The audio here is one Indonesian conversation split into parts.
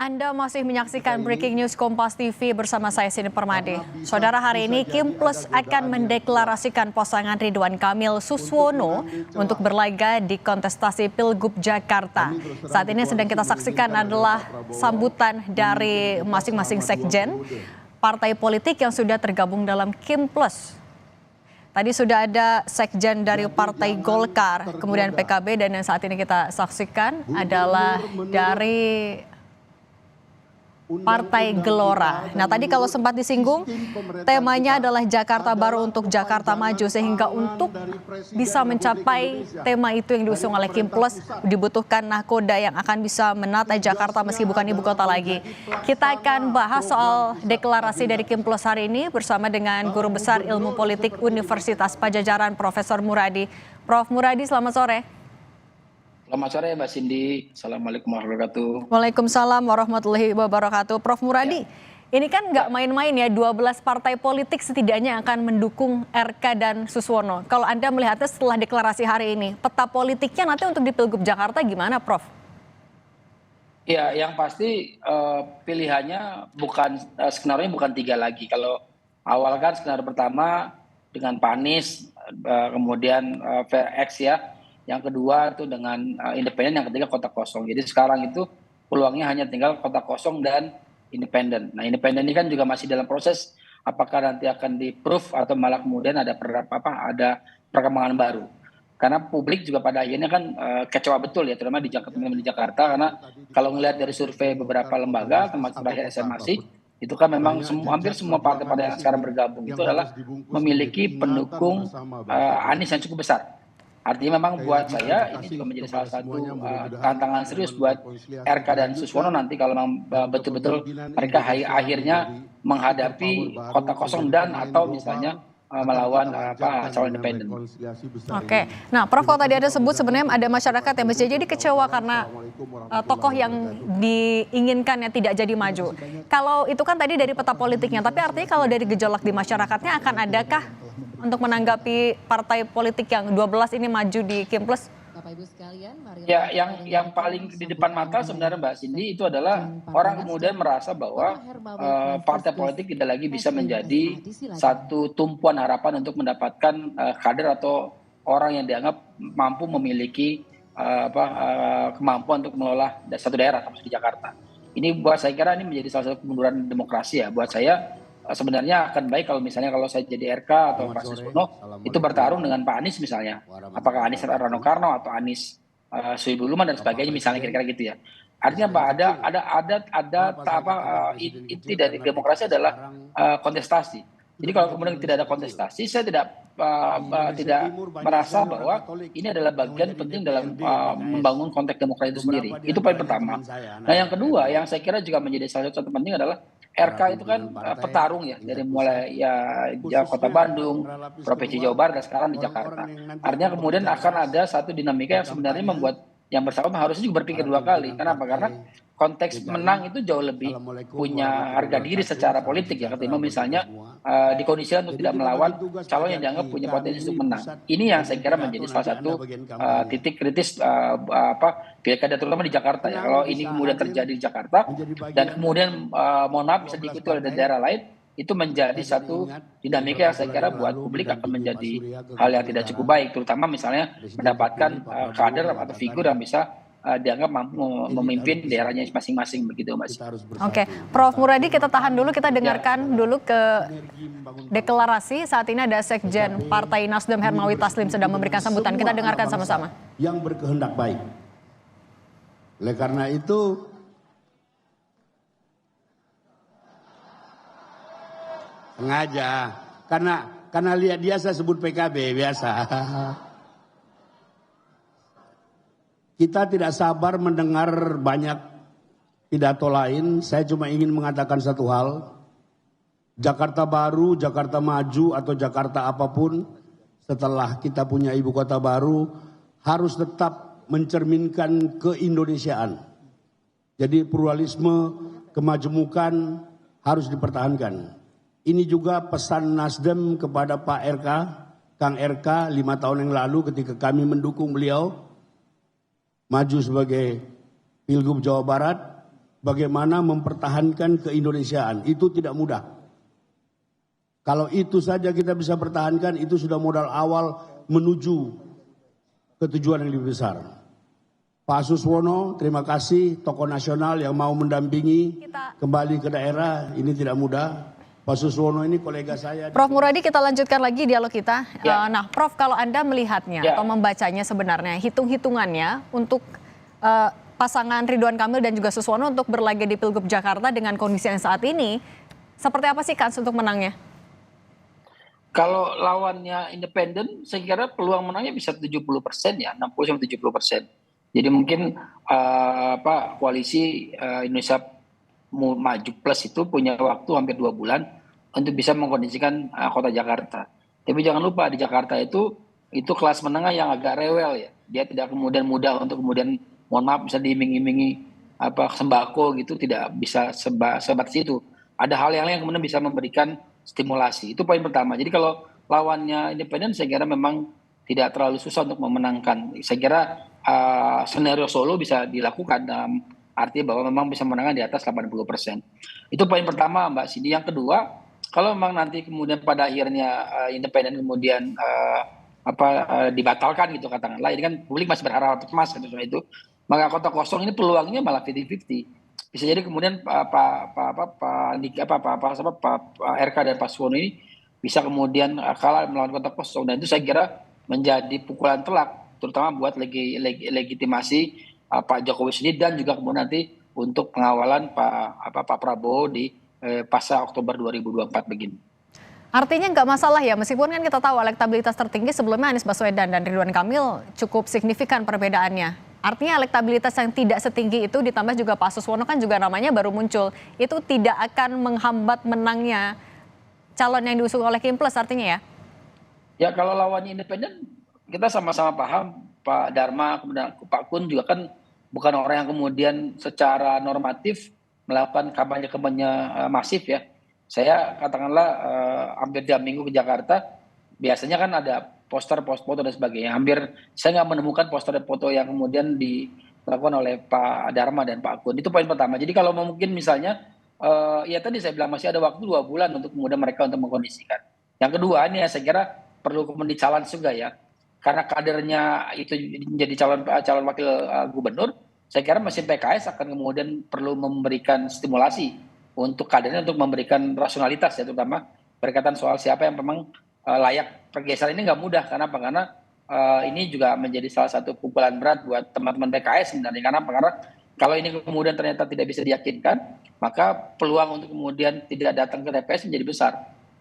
Anda masih menyaksikan Breaking News Kompas TV bersama saya Sini Permadi. Saudara, hari ini Kim Plus akan mendeklarasikan pasangan Ridwan Kamil Suswono untuk berlaga di kontestasi Pilgub Jakarta. Saat ini sedang kita saksikan adalah sambutan dari masing-masing sekjen partai politik yang sudah tergabung dalam Kim Plus. Tadi sudah ada sekjen dari Partai Golkar, kemudian PKB, dan yang saat ini kita saksikan adalah dari Partai Gelora. Nah, tadi kalau sempat disinggung, temanya adalah Jakarta Baru untuk Jakarta Maju, sehingga untuk bisa mencapai tema itu yang diusung oleh Kim Plus, dibutuhkan nahkoda yang akan bisa menata Jakarta meski bukan ibu kota lagi. Kita akan bahas soal deklarasi dari Kim Plus hari ini bersama dengan Guru Besar Ilmu Politik Universitas Padjadjaran, Profesor Muradi. Prof. Muradi, selamat sore. Selamat sore Mbak Cindy, Assalamualaikum warahmatullahi wabarakatuh. Waalaikumsalam warahmatullahi wabarakatuh. Prof. Muradi, ini kan nggak main-main ya, 12 partai politik setidaknya akan mendukung RK dan Suswono. Kalau Anda melihatnya setelah deklarasi hari ini, peta politiknya nanti untuk di Pilgub Jakarta gimana, Prof? Ya, yang pasti pilihannya bukan skenario bukan 3 lagi. Kalau awal kan skenario pertama dengan Pak Anies, kemudian X ya. Yang kedua itu dengan independen, yang ketiga kotak kosong. Jadi sekarang itu peluangnya hanya tinggal kotak kosong dan independen. Nah, independen ini kan juga masih dalam proses apakah nanti akan di-proof atau malah kemudian ada perkembangan baru. Karena publik juga pada akhirnya kan kecewa betul ya, terutama di Jakarta, karena kalau melihat dari survei beberapa lembaga termasuk terakhir SMRC, itu kan memang hampir semua partai-partai yang sekarang bergabung itu adalah memiliki pendukung Anies yang cukup besar. Artinya memang buat saya ini juga menjadi salah satu tantangan serius buat RK dan Suswono nanti kalau memang betul-betul mereka akhirnya menghadapi kota kosong dan atau misalnya melawan calon independen. Oke, nah Prof, kalau tadi ada sebut sebenarnya ada masyarakat yang bisa jadi kecewa karena tokoh yang diinginkan yang tidak jadi maju. Kalau itu kan tadi dari peta politiknya, tapi artinya kalau dari gejolak di masyarakatnya akan adakah untuk menanggapi partai politik yang 12 ini maju di Kim Plus? Ya, yang paling di depan mata sebenarnya Mbak Cindy itu adalah orang kemudian merasa bahwa partai politik tidak lagi bisa menjadi satu tumpuan harapan untuk mendapatkan kader atau orang yang dianggap mampu memiliki kemampuan untuk mengelola satu daerah termasuk di Jakarta. Ini buat saya kira ini menjadi salah satu kemunduran demokrasi ya. Buat saya sebenarnya akan baik kalau misalnya kalau saya jadi RK atau Pak Suswono itu bertarung dengan Pak Anies misalnya. Apakah Anies Rano Karno atau Anies Sohibul Iman dan sebagainya misalnya, kira-kira gitu ya. Artinya Pak inti dari demokrasi adalah kontestasi. Jadi kalau kemudian tidak ada kontestasi, saya tidak merasa bahwa ini adalah bagian penting dalam membangun konteks demokrasi itu sendiri. Itu paling pertama. Nah, yang kedua yang saya kira juga menjadi salah satu penting adalah RK itu kan petarung ya, dari mulai ya Kota Bandung, Provinsi Jawa Barat, dan sekarang di Jakarta. Artinya kemudian akan ada satu dinamika yang sebenarnya membuat yang bersangkutan harusnya juga berpikir 2 kali. Kenapa? Karena konteks menang itu jauh lebih punya harga diri secara politik ya, ketimbang misalnya dikondisikan untuk tidak melawan calon yang dianggap punya potensi untuk menang. Ini yang saya kira menjadi salah satu titik kritis pilkada terutama di Jakarta ya. Kalau ini kemudian terjadi di Jakarta dan kemudian mohon maaf bisa diikuti oleh daerah lain, itu menjadi satu dinamika yang saya kira buat publik akan menjadi hal yang tidak cukup baik, terutama misalnya mendapatkan kader atau figur yang bisa dianggap mampu memimpin daerahnya masing-masing begitu Mas. Oke, Prof. Muradi, kita tahan dulu, kita dengarkan dulu ke deklarasi. Saat ini ada Sekjen Partai Nasdem Hermawi Taslim sedang memberikan sambutan. Kita dengarkan sama-sama. Yang berkehendak baik. Oleh karena itu sengaja karena lihat dia saya sebut PKB biasa. Kita tidak sabar mendengar banyak pidato lain. Saya cuma ingin mengatakan satu hal. Jakarta Baru, Jakarta Maju atau Jakarta apapun setelah kita punya ibu kota baru harus tetap mencerminkan keindonesiaan. Jadi pluralisme, kemajemukan harus dipertahankan. Ini juga pesan Nasdem kepada Pak RK, Kang RK 5 tahun yang lalu ketika kami mendukung beliau maju sebagai Pilgub Jawa Barat. bagaimana mempertahankan keindonesiaan. Itu tidak mudah. Kalau itu saja kita bisa pertahankan, itu sudah modal awal menuju ke tujuan yang lebih besar. Pak Suswono, terima kasih, tokoh nasional yang mau mendampingi kembali ke daerah, ini tidak mudah. Pak Suswono ini kolega saya. Prof Muradi, kita lanjutkan lagi dialog kita. Ya. Nah, Prof, kalau Anda melihatnya atau membacanya sebenarnya, hitung-hitungannya untuk pasangan Ridwan Kamil dan juga Suswono untuk berlaga di Pilgub Jakarta dengan kondisi yang saat ini, seperti apa sih kans untuk menangnya? Kalau lawannya independen, saya kira peluang menangnya bisa 70% ya, 60-70%. Jadi mungkin koalisi Indonesia Maju Plus itu punya waktu hampir 2 bulan untuk bisa mengkondisikan kota Jakarta. Tapi jangan lupa di Jakarta itu kelas menengah yang agak rewel ya. Dia tidak kemudian mudah untuk kemudian, mohon maaf, bisa diiming-imingi sembako gitu, tidak bisa sebatas itu. Ada hal yang lain yang kemudian bisa memberikan stimulasi. Itu poin pertama. Jadi kalau lawannya independen, saya kira memang tidak terlalu susah untuk memenangkan. Saya kira skenario Solo bisa dilakukan dalam arti bahwa memang bisa menangkan di atas 80%. Itu poin pertama, Mbak Cindy. Yang kedua, kalau memang nanti kemudian pada akhirnya independen kemudian dibatalkan gitu katakanlah, ini kan publik masih berharap cemas soal itu, maka kota kosong ini peluangnya malah 50-50. Bisa jadi kemudian Pak RK dan Pak Suswono ini bisa kemudian kalah melawan kota kosong, dan itu saya kira menjadi pukulan telak terutama buat legitimasi Pak Jokowi sendiri dan juga kemudian nanti untuk pengawalan Pak Prabowo di pasca Oktober 2024 begini. Artinya nggak masalah ya, meskipun kan kita tahu elektabilitas tertinggi sebelumnya Anies Baswedan dan Ridwan Kamil cukup signifikan perbedaannya. Artinya elektabilitas yang tidak setinggi itu ditambah juga Pak Suswono kan juga namanya baru muncul, itu tidak akan menghambat menangnya calon yang diusung oleh Kim Plus artinya ya? Ya kalau lawannya independen, kita sama-sama paham Pak Dharma, kemudian Pak Kun juga kan bukan orang yang kemudian secara normatif melakukan kampanye masif ya. Saya katakanlah hampir tiap minggu ke Jakarta, biasanya kan ada poster, foto dan sebagainya. Hampir saya nggak menemukan poster dan foto yang kemudian dilakukan oleh Pak Dharma dan Pak Kun. Itu poin pertama. Jadi kalau mungkin misalnya, ya tadi saya bilang masih ada waktu 2 bulan untuk kemudian mereka untuk mengkondisikan. Yang kedua ini saya kira perlu kemudian di-challenge juga ya. Karena kadernya itu menjadi calon wakil gubernur, saya kira mesin PKS akan kemudian perlu memberikan stimulasi untuk kadernya untuk memberikan rasionalitas ya, terutama berkaitan soal siapa yang memang layak. Pergeseran ini nggak mudah, karena ini juga menjadi salah satu pukulan berat buat teman-teman PKS sebenarnya. Karena kalau ini kemudian ternyata tidak bisa diyakinkan, maka peluang untuk kemudian tidak datang ke TPS menjadi besar.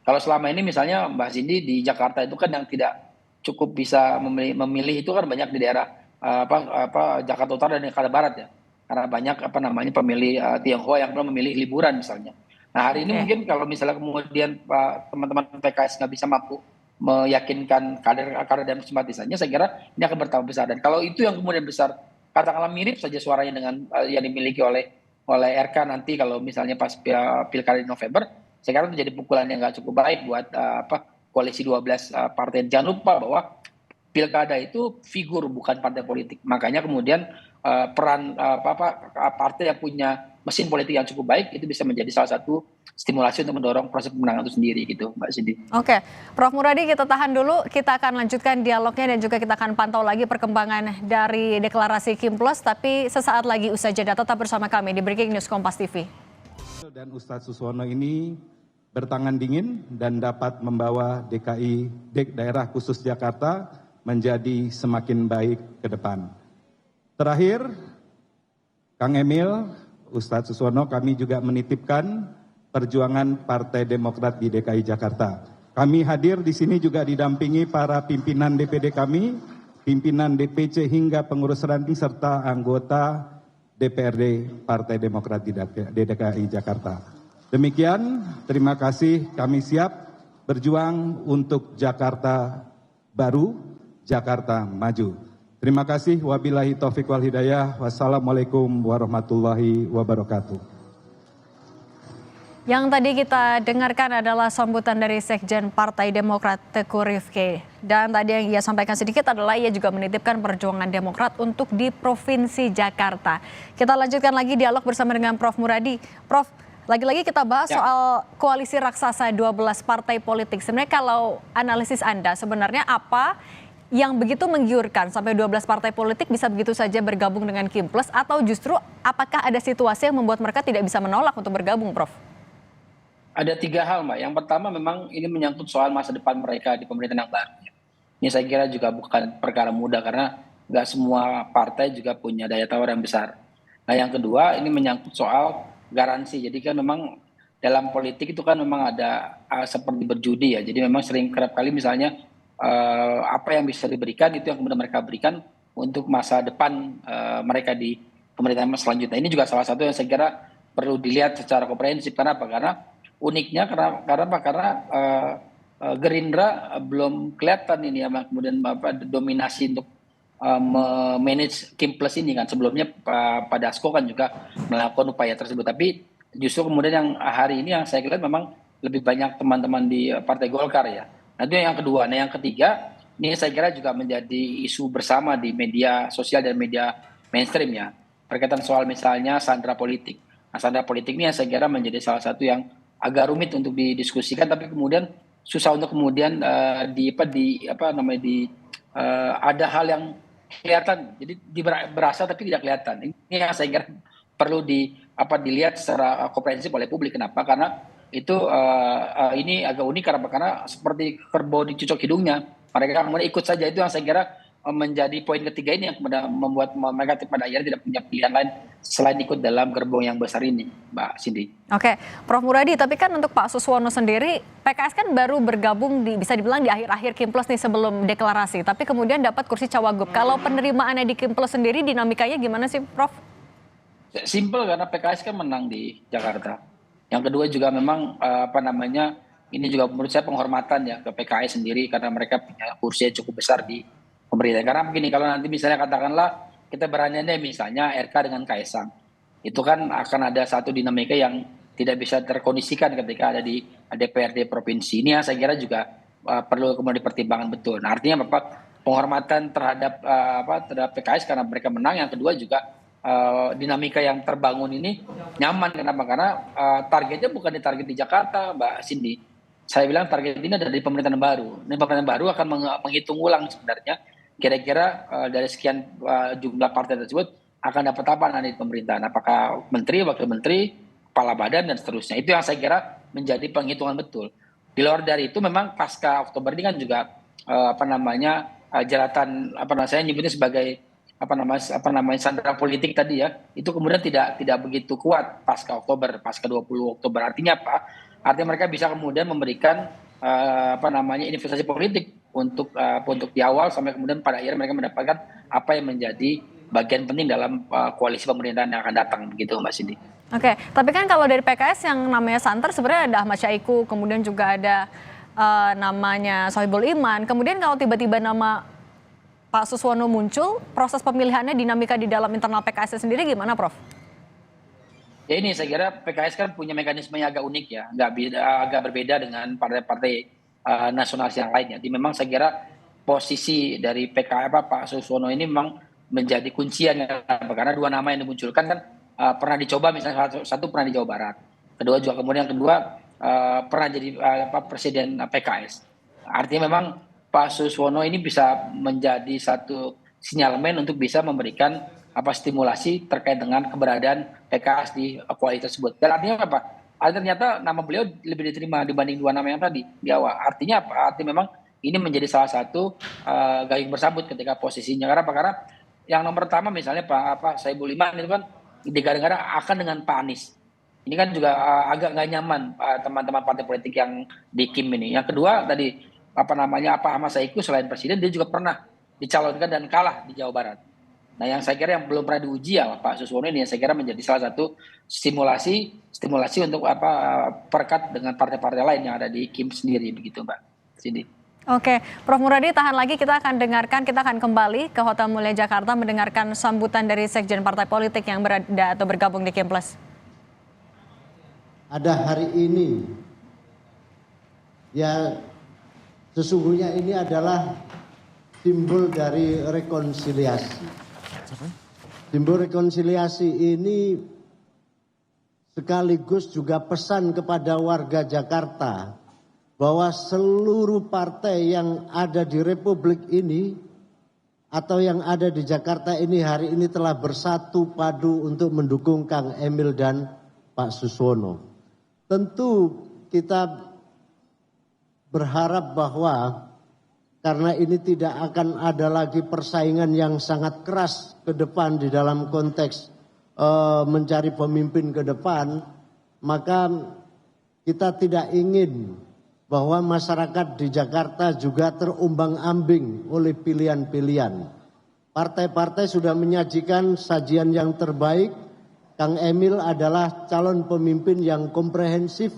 Kalau selama ini misalnya Mbak Cindy di Jakarta itu kan yang tidak cukup bisa memilih itu kan banyak di daerah Jakarta Utara dan Jakarta Barat ya. Karena banyak pemilih Tionghoa yang belum memilih liburan misalnya. Nah hari ini mungkin kalau misalnya kemudian teman-teman PKS nggak bisa mampu meyakinkan kader dan simpatisannya, saya kira ini akan bertambah besar. Dan kalau itu yang kemudian besar, katakanlah mirip saja suaranya dengan yang dimiliki oleh RK nanti kalau misalnya pas pilkada di November, saya kira itu jadi pukulan yang nggak cukup baik buat koalisi 12 partai. Jangan lupa bahwa pilkada itu figur bukan partai politik. Makanya kemudian peran partai yang punya mesin politik yang cukup baik itu bisa menjadi salah satu stimulasi untuk mendorong proses pemenangan itu sendiri gitu, Mbak Cindy. Oke, Prof Muradi, kita tahan dulu, kita akan lanjutkan dialognya dan juga kita akan pantau lagi perkembangan dari deklarasi Kim Plus, tapi sesaat lagi usai jeda tetap bersama kami di Breaking News Kompas TV. Dan Ustadz Suswono ini bertangan dingin dan dapat membawa daerah khusus Jakarta menjadi semakin baik ke depan. Terakhir, Kang Emil, Ustadz Suswono, kami juga menitipkan perjuangan Partai Demokrat di DKI Jakarta. Kami hadir di sini juga didampingi para pimpinan DPD kami, pimpinan DPC hingga pengurus ranting serta anggota DPRD Partai Demokrat di DKI Jakarta. Demikian, terima kasih, kami siap berjuang untuk Jakarta baru, Jakarta maju. Terima kasih, wabillahi taufiq wal hidayah, wassalamualaikum warahmatullahi wabarakatuh. Yang tadi kita dengarkan adalah sambutan dari Sekjen Partai Demokrat Teguh Rifki. Dan tadi yang ia sampaikan sedikit adalah ia juga menitipkan perjuangan Demokrat untuk di Provinsi Jakarta. Kita lanjutkan lagi dialog bersama dengan Prof. Muradi. Prof, lagi-lagi kita bahas soal koalisi raksasa 12 partai politik. Sebenarnya kalau analisis Anda, sebenarnya apa yang begitu menggiurkan sampai 12 partai politik bisa begitu saja bergabung dengan Kim Plus, atau justru apakah ada situasi yang membuat mereka tidak bisa menolak untuk bergabung, Prof? Ada 3 hal, Mbak. Yang pertama memang ini menyangkut soal masa depan mereka di pemerintahan yang baru. Ini saya kira juga bukan perkara mudah karena nggak semua partai juga punya daya tawar yang besar. Nah yang kedua ini menyangkut soal garansi. Jadi kan memang dalam politik itu kan memang ada seperti berjudi ya. Jadi memang sering kerap kali misalnya apa yang bisa diberikan itu yang kemudian mereka berikan untuk masa depan mereka di pemerintahan selanjutnya. Ini juga salah satu yang saya kira perlu dilihat secara komprehensif. Karena apa? Karena uniknya karena Gerindra belum kelihatan ini ya, kemudian dominasi untuk manage Kim Plus ini kan. Sebelumnya Pak Dasko kan juga melakukan upaya tersebut. Tapi justru kemudian yang hari ini yang saya lihat memang lebih banyak teman-teman di Partai Golkar ya. Nah itu yang kedua. Nah yang ketiga, ini saya kira juga menjadi isu bersama di media sosial dan media mainstream ya. Berkaitan soal misalnya sandera politik. Nah sandera politik ini yang saya kira menjadi salah satu yang agak rumit untuk didiskusikan, tapi kemudian susah untuk kemudian ada hal yang kelihatan, jadi berasa tapi tidak kelihatan. Ini yang saya kira perlu dilihat secara komprehensif oleh publik. Kenapa? Karena itu ini agak unik karena seperti kerbau dicucuk hidungnya, mereka kemudian ikut saja. Itu yang saya kira menjadi poin ketiga ini yang kemudian membuat mereka pada akhirnya tidak punya pilihan lain selain ikut dalam gerbong yang besar ini, Mbak Cindy. Oke, Prof. Muradi, tapi kan untuk Pak Suswono sendiri, PKS kan baru bergabung bisa dibilang di akhir-akhir Kim Plus nih sebelum deklarasi, tapi kemudian dapat kursi Cawagup. Kalau penerimaannya di Kim Plus sendiri dinamikanya gimana sih, Prof? Simpel, karena PKS kan menang di Jakarta. Yang kedua juga memang ini juga menurut saya penghormatan ya ke PKS sendiri karena mereka punya kursi yang cukup besar di pemerintah. Karena begini, kalau nanti misalnya katakanlah kita berandai misalnya RK dengan Kaisang, itu kan akan ada satu dinamika yang tidak bisa terkondisikan ketika ada di DPRD provinsi. Ini yang saya kira juga perlu kemudian dipertimbangkan betul. Nah, artinya penghormatan terhadap PKS karena mereka menang. Yang kedua juga dinamika yang terbangun ini nyaman. Kenapa? Karena targetnya bukan target di Jakarta, Mbak Cindy. Saya bilang target ini adalah di pemerintahan baru. Ini pemerintahan baru akan menghitung ulang sebenarnya kira-kira dari sekian jumlah partai tersebut akan dapat apa nanti di pemerintahan. Apakah menteri, wakil menteri, kepala badan dan seterusnya. Itu yang saya kira menjadi penghitungan betul. Di luar dari itu memang pasca Oktober ini kan juga jeratan saya nyebutnya sebagai sandera politik tadi ya. Itu kemudian tidak begitu kuat pasca Oktober, pasca 20 Oktober. Artinya apa? Artinya mereka bisa kemudian memberikan investasi politik untuk di awal sampai kemudian pada akhirnya mereka mendapatkan apa yang menjadi bagian penting dalam koalisi pemerintahan yang akan datang, begitu Mbak Cindy. Oke, tapi kan kalau dari PKS yang namanya santer sebenarnya ada Ahmad Syaiqo, kemudian juga ada namanya Sohibul Iman, kemudian kalau tiba-tiba nama Pak Suswono muncul, proses pemilihannya dinamika di dalam internal PKS sendiri gimana, Prof? Ya ini saya kira PKS kan punya mekanisme yang agak unik ya, agak berbeda dengan partai-partai nasionalis yang lainnya. Jadi memang saya kira posisi dari Pak Suswono ini memang menjadi kuncian karena dua nama yang dimunculkan kan pernah dicoba, misalnya satu pernah di Jawa Barat, kedua pernah jadi presiden PKS. Artinya memang Pak Suswono ini bisa menjadi satu sinyalmen untuk bisa memberikan stimulasi terkait dengan keberadaan PKS di koalisi tersebut. Dan artinya apa? Ternyata nama beliau lebih diterima dibanding dua nama yang tadi di awal. Artinya apa? Artinya memang ini menjadi salah satu gayung bersambut ketika posisinya. Karena yang nomor pertama misalnya Pak Sohibul Iman itu kan digadang-gadang akan dengan Pak Anies. Ini kan juga agak nggak nyaman teman-teman partai politik yang di Kim ini. Yang kedua tadi Ahmad Syaiqo selain presiden dia juga pernah dicalonkan dan kalah di Jawa Barat. Nah yang saya kira yang belum pernah diuji ya Pak Suswono ini yang saya kira menjadi salah satu stimulasi untuk perekat dengan partai-partai lain yang ada di Kim sendiri, begitu Mbak Cindy. Oke, Prof. Muradi tahan lagi, kita akan kembali ke Hotel Mulia Jakarta mendengarkan sambutan dari Sekjen Partai Politik yang berada atau bergabung di Kim Plus. Ada hari ini ya sesungguhnya ini adalah simbol dari rekonsiliasi. Simbol rekonsiliasi ini sekaligus juga pesan kepada warga Jakarta bahwa seluruh partai yang ada di Republik ini atau yang ada di Jakarta ini hari ini telah bersatu padu untuk mendukung Kang Emil dan Pak Suswono. Tentu kita berharap bahwa karena ini tidak akan ada lagi persaingan yang sangat keras ke depan di dalam konteks mencari pemimpin ke depan, maka kita tidak ingin bahwa masyarakat di Jakarta juga terumbang-ambing oleh pilihan-pilihan. Partai-partai sudah menyajikan sajian yang terbaik. Kang Emil adalah calon pemimpin yang komprehensif,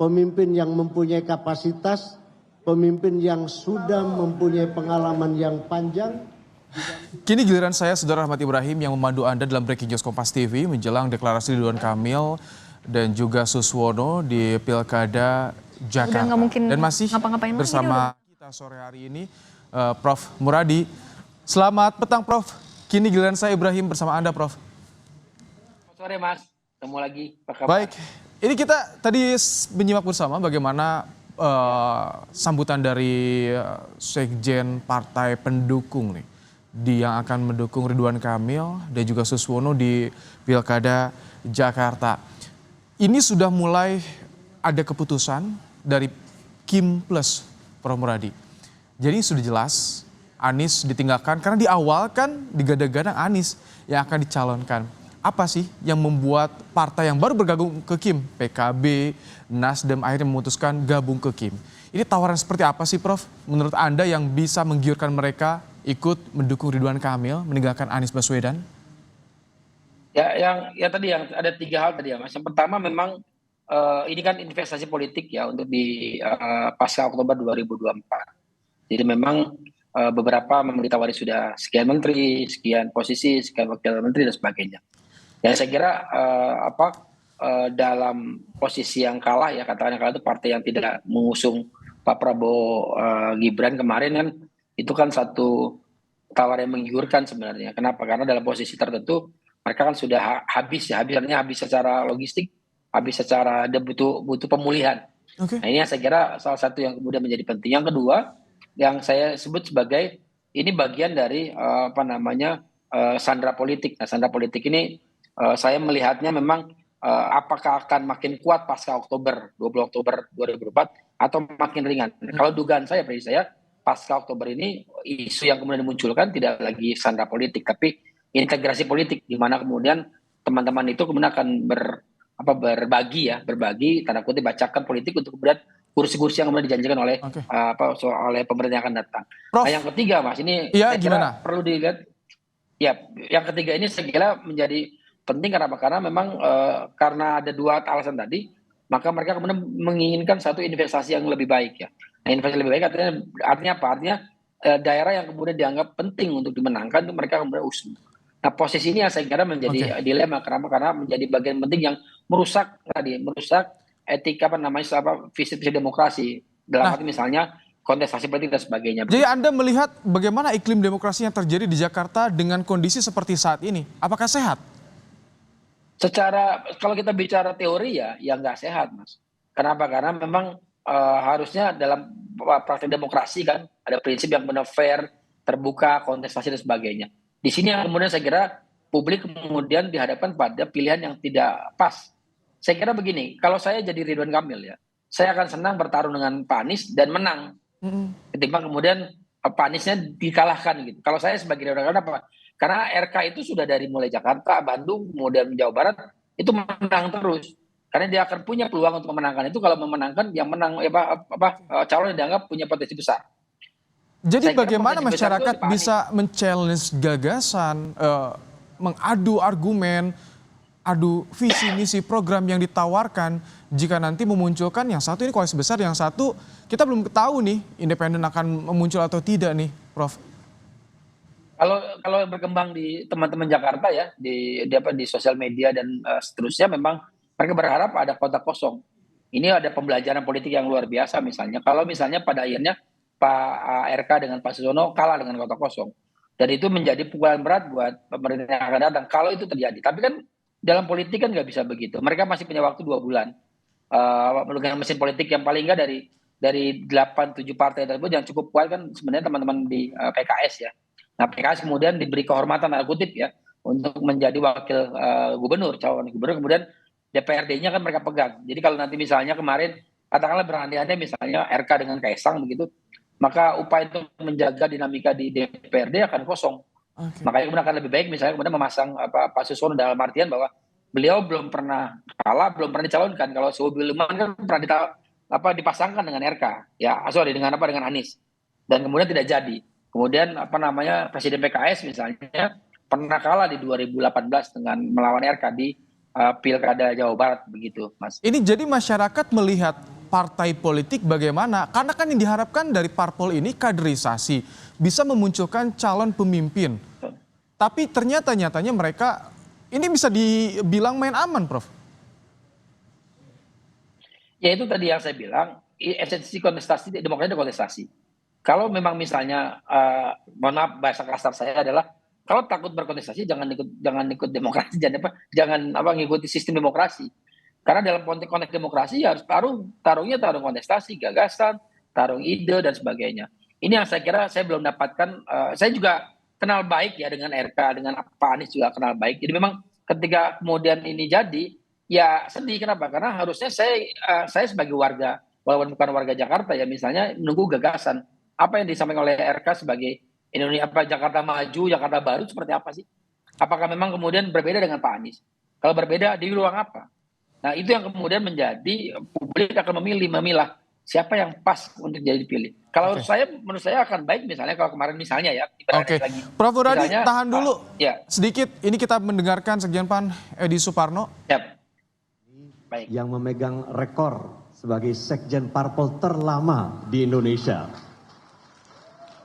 pemimpin yang mempunyai kapasitas, pemimpin yang sudah mempunyai pengalaman yang panjang. Kini giliran saya, Saudara Ahmad Ibrahim, yang memandu Anda dalam Breaking News Kompas TV menjelang deklarasi Ridwan Kamil dan juga Suswono di Pilkada Jakarta. Udah nggak mungkin dan masih ngapa-ngapain lagi bersama kita sore hari ini Prof. Muradi. Selamat petang, Prof. Kini giliran saya, Ibrahim, bersama Anda, Prof. Selamat sore, Mas. Ketemu lagi. Apa kabar? Baik, ini kita tadi menyimak bersama bagaimana sambutan dari Sekjen Partai Pendukung nih, yang akan mendukung Ridwan Kamil dan juga Suswono di Pilkada Jakarta. Ini sudah mulai ada keputusan dari Kim Plus, Prof. Muradi. Jadi sudah jelas Anies ditinggalkan karena di awal kan digadang-gadang Anies yang akan dicalonkan. Apa sih yang membuat partai yang baru bergabung ke Kim, PKB, Nasdem, akhirnya memutuskan gabung ke Kim? Ini tawaran seperti apa sih, Prof? Menurut Anda yang bisa menggiurkan mereka ikut mendukung Ridwan Kamil, meninggalkan Anies Baswedan? Ya, tadi yang ada 3 hal tadi ya, Mas. Yang pertama memang ini kan investasi politik ya untuk di pasca Oktober 2024. Jadi memang beberapa memang ditawari sudah sekian menteri, sekian posisi, sekian wakil menteri dan sebagainya. Ya saya kira dalam posisi yang kalah ya, katakan yang kalah itu partai yang tidak mengusung Pak Prabowo Gibran kemarin kan, itu kan satu tawaran yang menggiurkan sebenarnya. Kenapa? Karena dalam posisi tertentu mereka kan sudah habis artinya habis secara logistik, habis secara butuh pemulihan. Okay. Nah ini yang saya kira salah satu yang kemudian menjadi penting. Yang kedua yang saya sebut sebagai ini bagian dari sandera politik. Nah sandera politik ini saya melihatnya memang apakah akan makin kuat pasca Oktober 20 Oktober 2004 atau makin ringan. Kalau dugaan saya, prediksi saya pasca Oktober ini isu yang kemudian dimunculkan tidak lagi sandera politik tapi integrasi politik, di mana kemudian teman-teman itu kemudian akan berbagi tanda kutip bacakan politik untuk kemudian kursi-kursi yang kemudian dijanjikan oleh oleh pemerintah yang akan datang. Prof, nah yang ketiga, Mas, ini iya, saya kira gimana? perlu dilihat. Ya, yang ketiga ini saya kira menjadi penting karena memang karena ada 2 alasan tadi, maka mereka kemudian menginginkan satu investasi yang lebih baik ya. Nah, investasi lebih baik artinya apa? Artinya daerah yang kemudian dianggap penting untuk dimenangkan itu mereka kemudian usung. Nah, posisi ini yang saya kira menjadi dilema karena menjadi bagian penting yang merusak etika visi demokrasi dalam arti misalnya kontestasi politik dan sebagainya. Jadi Anda melihat bagaimana iklim demokrasi yang terjadi di Jakarta dengan kondisi seperti saat ini? Apakah sehat? Kalau kita bicara teori ya nggak sehat, Mas. Kenapa? Karena memang harusnya dalam praktek demokrasi kan ada prinsip yang benar fair, terbuka, kontestasi dan sebagainya. Di sini yang kemudian saya kira publik kemudian dihadapkan pada pilihan yang tidak pas. Saya kira begini, kalau saya jadi Ridwan Kamil ya, saya akan senang bertarung dengan Pak Anies dan menang. Ketimbang kemudian Pak Aniesnya dikalahkan gitu. Kalau saya sebagai Ridwan Kamil apa? Karena RK itu sudah dari mulai Jakarta, Bandung, kemudian Jawa Barat itu menang terus. Karena dia akan punya peluang untuk memenangkan itu kalau memenangkan yang menang calon yang dianggap punya potensi besar. Jadi bagaimana masyarakat bisa men-challenge gagasan, mengadu argumen, adu visi misi program yang ditawarkan jika nanti memunculkan yang satu ini koalisi besar, yang satu kita belum tahu nih independen akan muncul atau tidak nih, Prof. Kalau berkembang di teman-teman Jakarta ya di sosial media dan seterusnya memang mereka berharap ada kota kosong. Ini ada pembelajaran politik yang luar biasa misalnya. Kalau misalnya pada akhirnya Pak RK dengan Pak Suswono kalah dengan kota kosong. Dan itu menjadi pukulan berat buat pemerintah yang akan datang kalau itu terjadi. Tapi kan dalam politik kan nggak bisa begitu. Mereka masih punya waktu 2 bulan. Dengan mesin politik yang paling nggak dari 8-7 partai tersebut yang cukup kuat kan sebenarnya teman-teman di PKS ya. Nah PKS kemudian diberi kehormatan tanda kutip ya untuk menjadi wakil gubernur, calon gubernur, kemudian DPRD-nya kan mereka pegang. Jadi kalau nanti misalnya kemarin katakanlah berandai-andai misalnya RK dengan Kaisang begitu, maka upaya untuk menjaga dinamika di DPRD akan kosong. Makanya kemudian akan lebih baik misalnya kemudian memasang Pak Suswono dalam artian bahwa beliau belum pernah kalah, belum pernah dicalonkan. Kalau Sohibul Iman kan pernah dipasangkan dengan RK, ya dengan Anies, dan kemudian tidak jadi. Kemudian Presiden PKS misalnya pernah kalah di 2018 dengan melawan RK di Pilkada Jawa Barat begitu, Mas. Ini jadi masyarakat melihat partai politik bagaimana? Karena kan yang diharapkan dari parpol ini kaderisasi, bisa memunculkan calon pemimpin. Tapi nyatanya mereka ini bisa dibilang main aman, Prof. Ya itu tadi yang saya bilang, esensi kontestasi, demokrasi itu kontestasi. Kalau memang misalnya, mohon maaf bahasa kasar saya adalah, kalau takut berkontestasi jangan ikut demokrasi, jangan ngikuti sistem demokrasi. Karena dalam konteks demokrasi ya harus tarungnya tarung kontestasi, gagasan, tarung ide dan sebagainya. Ini yang saya kira saya belum dapatkan. Saya juga kenal baik ya dengan RK, dengan Pak Anies juga kenal baik. Jadi memang ketika kemudian ini jadi, ya sedih. Kenapa? Karena harusnya saya sebagai warga, walaupun bukan warga Jakarta ya, misalnya menunggu gagasan apa yang disampaikan oleh RK sebagai Indonesia Jakarta Maju, Jakarta Baru seperti apa sih? Apakah memang kemudian berbeda dengan Pak Anies? Kalau berbeda di ruang apa? Nah itu yang kemudian menjadi publik akan memilah siapa yang pas untuk jadi dipilih. Kalau menurut saya akan baik misalnya kalau kemarin misalnya ya. Lagi. Prof. Muradi tahan dulu ya. Sedikit. Ini kita mendengarkan Sekjen PAN Edi Suparno. Ya. Baik. Yang memegang rekor sebagai Sekjen Parpol terlama di Indonesia.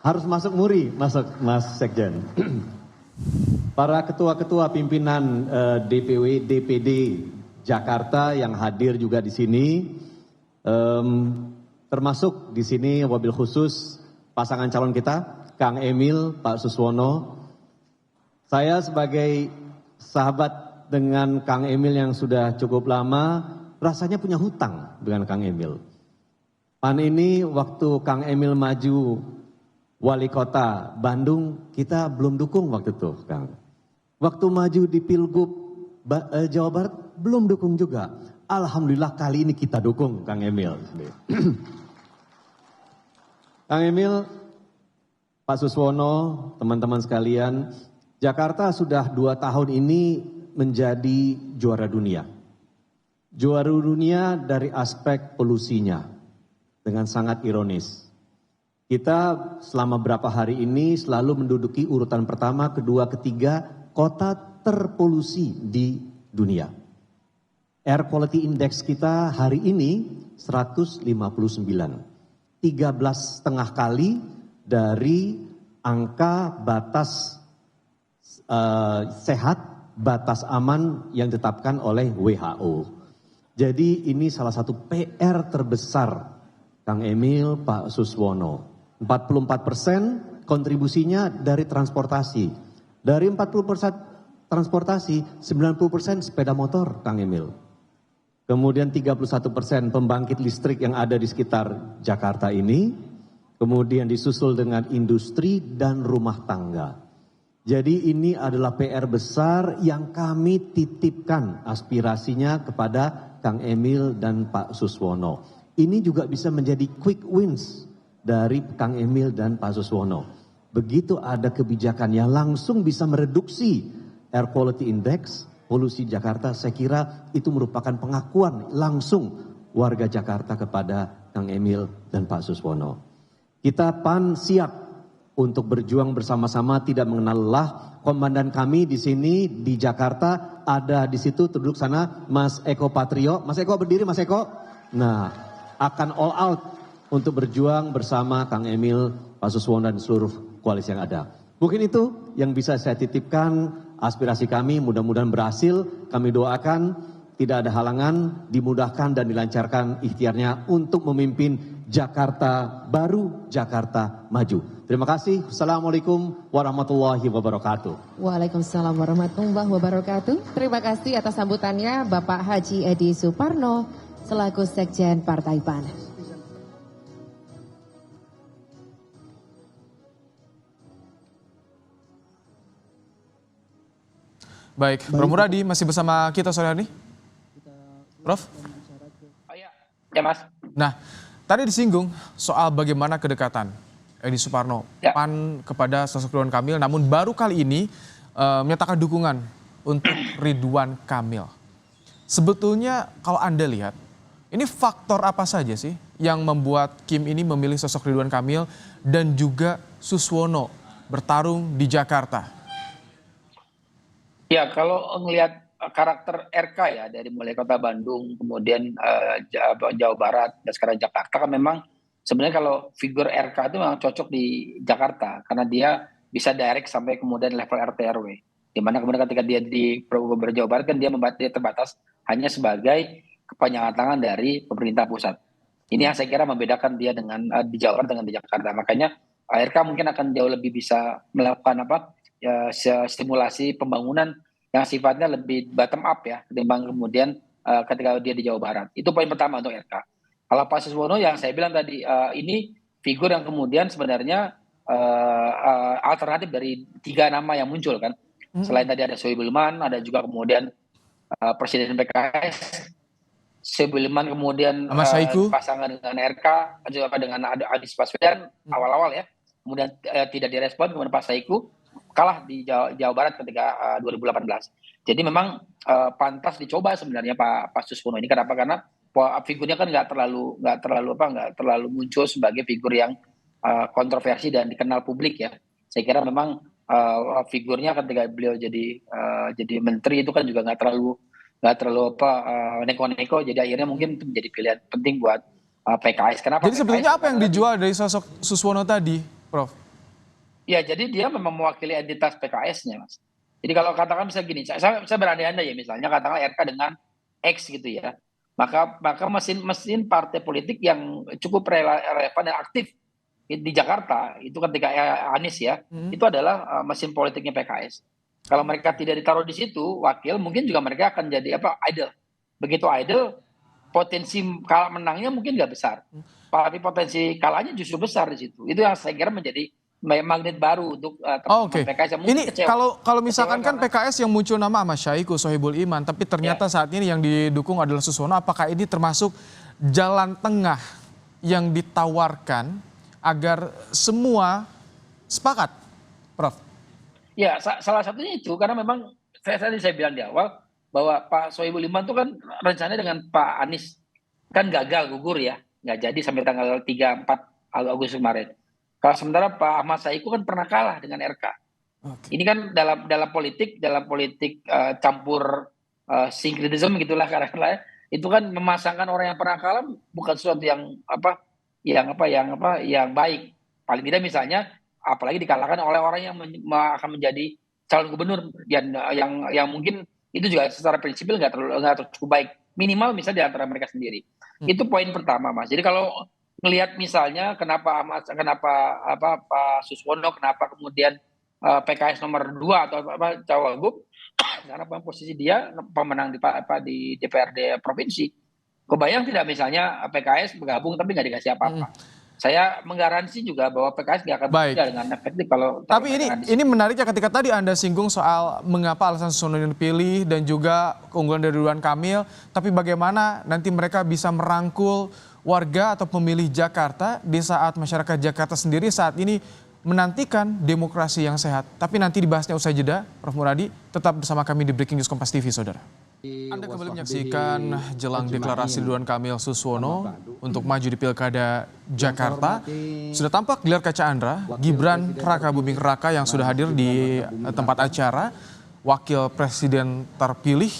Harus masuk muri, Mas Sekjen. Para ketua-ketua pimpinan DPW, DPD Jakarta yang hadir juga di sini, termasuk di sini wabil khusus pasangan calon kita, Kang Emil, Pak Suswono. Saya sebagai sahabat dengan Kang Emil yang sudah cukup lama, rasanya punya hutang dengan Kang Emil. PAN ini waktu Kang Emil maju wali kota Bandung, kita belum dukung waktu itu, Kang. Waktu maju di Pilgub Jawa Barat, belum dukung juga. Alhamdulillah kali ini kita dukung Kang Emil. Kang Emil, Pak Suswono, teman-teman sekalian, Jakarta sudah 2 tahun ini menjadi juara dunia. Juara dunia dari aspek polusinya, dengan sangat ironis. Kita selama berapa hari ini selalu menduduki urutan pertama, kedua, ketiga kota terpolusi di dunia. Air Quality Index kita hari ini 159. 13,5 kali dari angka batas sehat, batas aman yang ditetapkan oleh WHO. Jadi ini salah satu PR terbesar Kang Emil, Pak Suswono. 44% kontribusinya dari transportasi. Dari 40% transportasi, 90% sepeda motor, Kang Emil. Kemudian 31% pembangkit listrik yang ada di sekitar Jakarta ini. Kemudian disusul dengan industri dan rumah tangga. Jadi ini adalah PR besar yang kami titipkan aspirasinya kepada Kang Emil dan Pak Suswono. Ini juga bisa menjadi quick wins dari Kang Emil dan Pak Suswono. Begitu ada kebijakan yang langsung bisa mereduksi Air Quality Index, polusi Jakarta, saya kira itu merupakan pengakuan langsung warga Jakarta kepada Kang Emil dan Pak Suswono. Kita PAN siap untuk berjuang bersama-sama, tidak mengenal lelah. Komandan kami di sini di Jakarta ada di situ, duduk sana, Mas Eko Patrio. Mas Eko berdiri, Mas Eko. Nah, akan all out untuk berjuang bersama Kang Emil, Pak Suswono dan seluruh koalisi yang ada. Mungkin itu yang bisa saya titipkan aspirasi kami, mudah-mudahan berhasil. Kami doakan tidak ada halangan, dimudahkan dan dilancarkan ikhtiarnya untuk memimpin Jakarta Baru, Jakarta Maju. Terima kasih. Assalamualaikum warahmatullahi wabarakatuh. Waalaikumsalam warahmatullahi wabarakatuh. Terima kasih atas sambutannya Bapak Haji Edi Suparno selaku Sekjen Partai PAN. Baik, Prof. Muradi masih bersama kita sore hari ini? Prof? Oh ya, ya Mas. Nah, tadi disinggung soal bagaimana kedekatan Edi Suparno, Ya. PAN kepada sosok Ridwan Kamil, namun baru kali ini menyatakan dukungan untuk Ridwan Kamil. Sebetulnya kalau Anda lihat, ini faktor apa saja sih yang membuat Kim ini memilih sosok Ridwan Kamil dan juga Suswono bertarung di Jakarta? Ya, kalau ngelihat karakter RK ya dari mulai kota Bandung, kemudian Jawa Barat, dan sekarang Jakarta kan memang sebenarnya kalau figur RK itu memang cocok di Jakarta karena dia bisa direct sampai kemudian level RT RW. Dimana kemudian ketika dia di Gubernur Jawa Barat kan dia terbatas hanya sebagai kepanjangan tangan dari pemerintah pusat. Ini yang saya kira membedakan dia dengan di Jawa Barat dengan di Jakarta. Makanya RK mungkin akan jauh lebih bisa melakukan stimulasi pembangunan yang sifatnya lebih bottom up ya ketimbang kemudian ketika dia di Jawa Barat. Itu poin pertama untuk RK. Kalau Pak Suswono yang saya bilang tadi ini figur yang kemudian sebenarnya alternatif dari 3 nama yang muncul kan. Selain tadi ada Sohibul Iman, ada juga kemudian Presiden PKS Sohibul Iman, kemudian pasangan dengan RK, juga dengan Anies Baswedan awal-awal ya. Kemudian tidak direspon, kemudian Pak Saiku kalah di Jawa Barat ketika 2018. Jadi memang pantas dicoba sebenarnya Pak Suswono ini. Kenapa? Karena figurnya kan nggak terlalu muncul sebagai figur yang kontroversi dan dikenal publik ya. Saya kira memang figurnya ketika beliau jadi menteri itu kan juga nggak terlalu neko-neko. Jadi akhirnya mungkin itu menjadi pilihan penting buat PKS. Kenapa? Jadi sebetulnya apa yang dijual dari sosok Suswono tadi, Prof? Ya, jadi dia memang mewakili entitas PKS-nya, Mas. Jadi kalau katakan bisa gini, saya berandai-andai ya, misalnya katakan RK dengan X gitu ya, maka mesin partai politik yang cukup relevan dan aktif di Jakarta itu ketika Anies ya, itu adalah mesin politiknya PKS. Kalau mereka tidak ditaruh di situ, wakil mungkin juga mereka akan jadi idle. Begitu idle, potensi kalah menangnya mungkin nggak besar, tapi potensi kalahnya justru besar di situ. Itu yang saya kira menjadi magnet baru untuk teman-teman PKS yang mungkin ini kecewa. kalau misalkan kan PKS yang muncul nama Ahmad Syaiqo, Sohibul Iman, tapi ternyata saat ini yang didukung adalah Suswono. Apakah ini termasuk jalan tengah yang ditawarkan agar semua sepakat, Prof? Ya, salah satunya itu karena memang saya bilang di awal bahwa Pak Sohibul Iman itu kan rencananya dengan Pak Anies kan gagal gugur ya, nggak jadi sampai tanggal 3-4 Agustus kemarin. Kalau sementara Pak Ahmad Saiku kan pernah kalah dengan RK. Ini kan dalam politik campur sinkretisme gitulah karena itu kan memasangkan orang yang pernah kalah bukan sesuatu yang baik. Paling tidak misalnya apalagi dikalahkan oleh orang yang akan menjadi calon gubernur yang mungkin itu juga secara prinsipil nggak terlalu cukup baik. Minimal misalnya di antara mereka sendiri. Itu poin pertama, Mas. Jadi kalau melihat misalnya kenapa Pak Suswono, kenapa kemudian PKS nomor 2 atau Cawagup, karena posisi dia pemenang di DPRD provinsi. Kebayang tidak misalnya PKS bergabung tapi nggak dikasih apa-apa. Saya menggaransi juga bahwa PKS nggak akan bekerja dengan efektif kalau. Tapi ini menariknya ketika tadi Anda singgung soal mengapa alasan Suswono dipilih dan juga keunggulan dari Ridwan Kamil, tapi bagaimana nanti mereka bisa merangkul warga atau pemilih Jakarta di saat masyarakat Jakarta sendiri saat ini menantikan demokrasi yang sehat. Tapi nanti dibahasnya usai jeda, Prof. Muradi. Tetap bersama kami di Breaking News Kompas TV, Saudara. Anda kembali menyaksikan jelang deklarasi Ridwan Kamil Suswono untuk maju di Pilkada Jakarta. Sudah tampak di layar kaca Anda, Gibran Raka Buming Raka yang sudah hadir di tempat acara. Wakil Presiden terpilih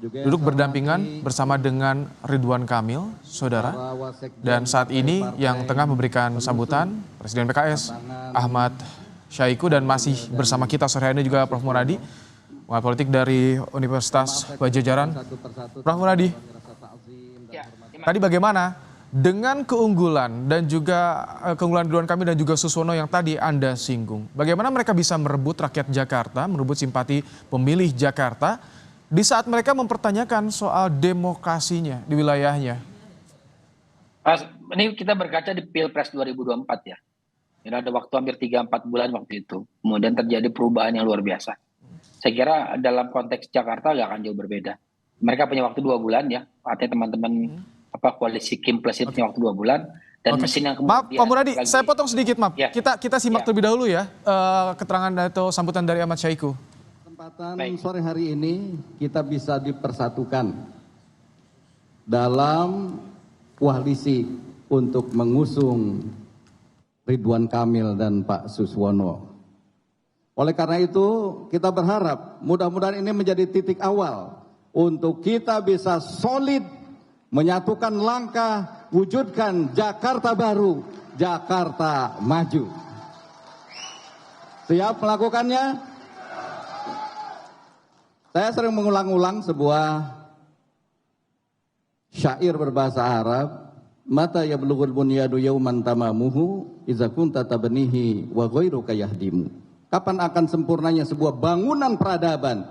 duduk berdampingan bersama dengan Ridwan Kamil, Saudara. Dan saat ini yang tengah memberikan sambutan Presiden PKS Ahmad Syaiqo dan masih bersama kita sore hari ini juga Prof. Muradi, pengamat politik dari Universitas Pajajaran. Prof. Muradi, tadi bagaimana Dengan keunggulan dan juga keunggulan Ridwan Kamil dan juga Suswono yang tadi Anda singgung, bagaimana mereka bisa merebut rakyat Jakarta, merebut simpati pemilih Jakarta di saat mereka mempertanyakan soal demokrasinya di wilayahnya? Ini kita berkaca di Pilpres 2024 ya. Ini ada waktu hampir 3-4 bulan waktu itu. Kemudian terjadi perubahan yang luar biasa. Saya kira dalam konteks Jakarta nggak akan jauh berbeda. Mereka punya waktu 2 bulan ya. Artinya teman-teman koalisi Kim Plus itu punya waktu 2 bulan. Dan mesin yang kemudian... Maaf Pak Muradi, saya potong sedikit maaf. Ya. Kita simak terlebih dahulu ya keterangan atau sambutan dari Ahmad Syahiku. Kesempatan sore hari ini kita bisa dipersatukan dalam koalisi untuk mengusung Ridwan Kamil dan Pak Suswono. Oleh karena itu kita berharap mudah-mudahan ini menjadi titik awal untuk kita bisa solid menyatukan langkah, wujudkan Jakarta baru, Jakarta maju. Siap melakukannya? Saya sering mengulang-ulang sebuah syair berbahasa Arab, mata yablughul bunyadu yauman tamamuhu idza kunta tabnihi wa ghairuka yahdimu. Kapan akan sempurnanya sebuah bangunan peradaban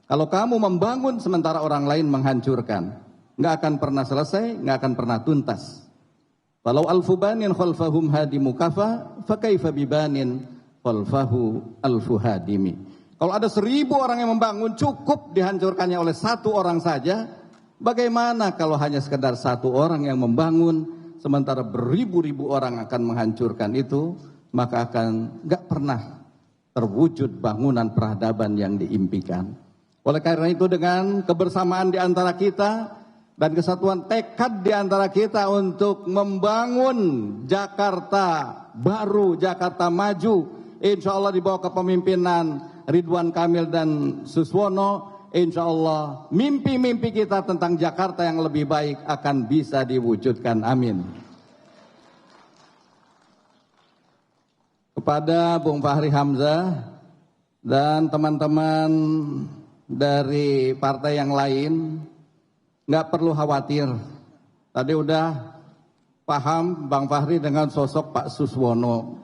kalau kamu membangun sementara orang lain menghancurkan? Nggak akan pernah selesai, nggak akan pernah tuntas. Walau alfu banin khalfahum hadimu kafa, fa kaifa bibanin khalfahu alfu hadimi. Kalau ada 1000 orang yang membangun cukup dihancurkannya oleh 1 orang saja, bagaimana kalau hanya sekedar 1 orang yang membangun sementara beribu-ribu orang akan menghancurkan itu, maka akan nggak pernah terwujud bangunan peradaban yang diimpikan. Oleh karena itu dengan kebersamaan di antara kita dan kesatuan tekad di antara kita untuk membangun Jakarta baru, Jakarta maju, insya Allah di bawah kepemimpinan Ridwan Kamil dan Suswono, insya Allah mimpi-mimpi kita tentang Jakarta yang lebih baik akan bisa diwujudkan. Amin. Kepada Bung Fahri Hamzah dan teman-teman dari partai yang lain, nggak perlu khawatir. Tadi udah paham Bang Fahri dengan sosok Pak Suswono.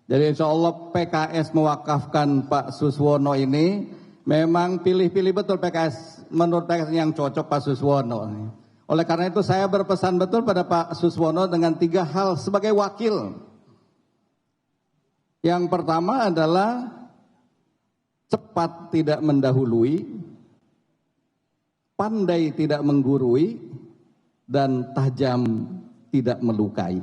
Jadi insya Allah PKS mewakafkan Pak Suswono ini memang pilih-pilih betul PKS. Menurut PKS yang cocok Pak Suswono. Oleh karena itu saya berpesan betul pada Pak Suswono dengan 3 hal sebagai wakil. Yang pertama adalah cepat tidak mendahului, pandai tidak menggurui, dan tajam tidak melukai.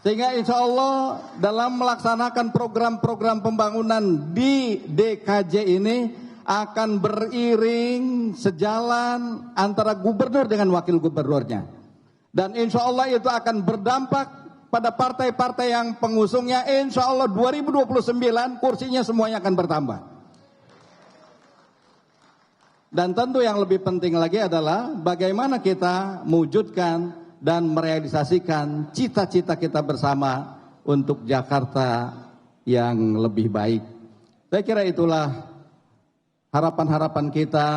Sehingga insya Allah dalam melaksanakan program-program pembangunan di DKJ ini akan beriring sejalan antara gubernur dengan wakil gubernurnya. Dan insya Allah itu akan berdampak pada partai-partai yang pengusungnya. Insya Allah 2029 kursinya semuanya akan bertambah. Dan tentu yang lebih penting lagi adalah bagaimana kita mewujudkan dan merealisasikan cita-cita kita bersama untuk Jakarta yang lebih baik. Saya kira itulah harapan-harapan kita.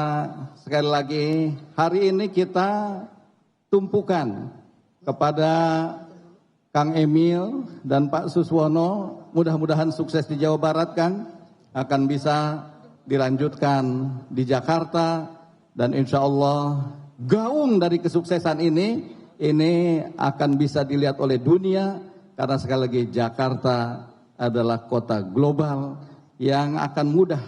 Sekali lagi, hari ini kita tumpukan kepada Kang Emil dan Pak Suswono, mudah-mudahan sukses di Jawa Barat, Kang, akan bisa dilanjutkan di Jakarta, dan insya Allah gaung dari kesuksesan ini akan bisa dilihat oleh dunia, karena sekali lagi Jakarta adalah kota global yang akan mudah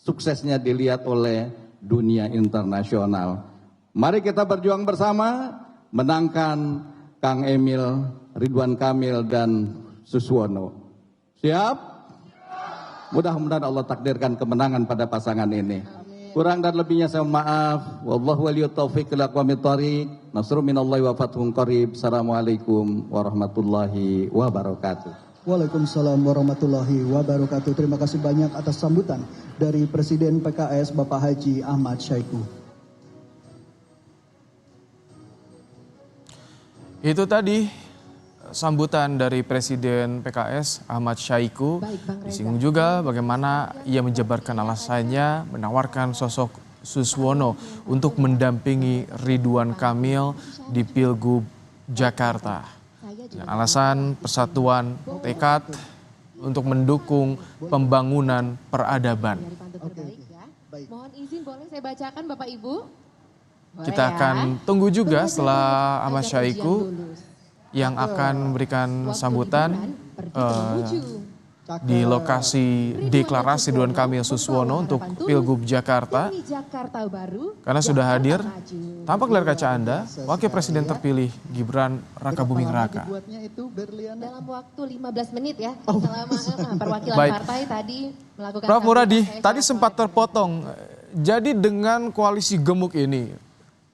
suksesnya dilihat oleh dunia internasional. Mari kita berjuang bersama menangkan Kang Emil, Ridwan Kamil dan Suswono. Siap? Mudah-mudahan Allah takdirkan kemenangan pada pasangan ini. Kurang dan lebihnya saya mohon maaf. Wallahu waliyut taufiq ila aqwamit thoriq. Nasrun minallahi wa fathun qarib. Assalamualaikum warahmatullahi wabarakatuh. Waalaikumsalam warahmatullahi wabarakatuh. Terima kasih banyak atas sambutan dari Presiden PKS Bapak Haji Ahmad Syahiku. Itu tadi sambutan dari Presiden PKS Ahmad Syahiku. Disinggung juga bagaimana ia menjabarkan alasannya menawarkan sosok Suswono untuk mendampingi Ridwan Kamil di Pilgub Jakarta. Dengan alasan persatuan tekad untuk mendukung pembangunan peradaban. Mohon izin boleh saya bacakan Bapak Ibu? Kita akan tunggu juga setelah Ahmad Syahiku yang akan memberikan sambutan di lokasi deklarasi Ridwan Kamil Suswono untuk Pilgub Jakarta. Karena sudah hadir, tampak layar kaca Anda, Wakil Presiden terpilih Gibran Rakabuming Raka. Dalam waktu 15 menit ya, selama perwakilan partai tadi melakukan... Prof. Muradi, tadi sempat terpotong. Jadi dengan koalisi gemuk ini,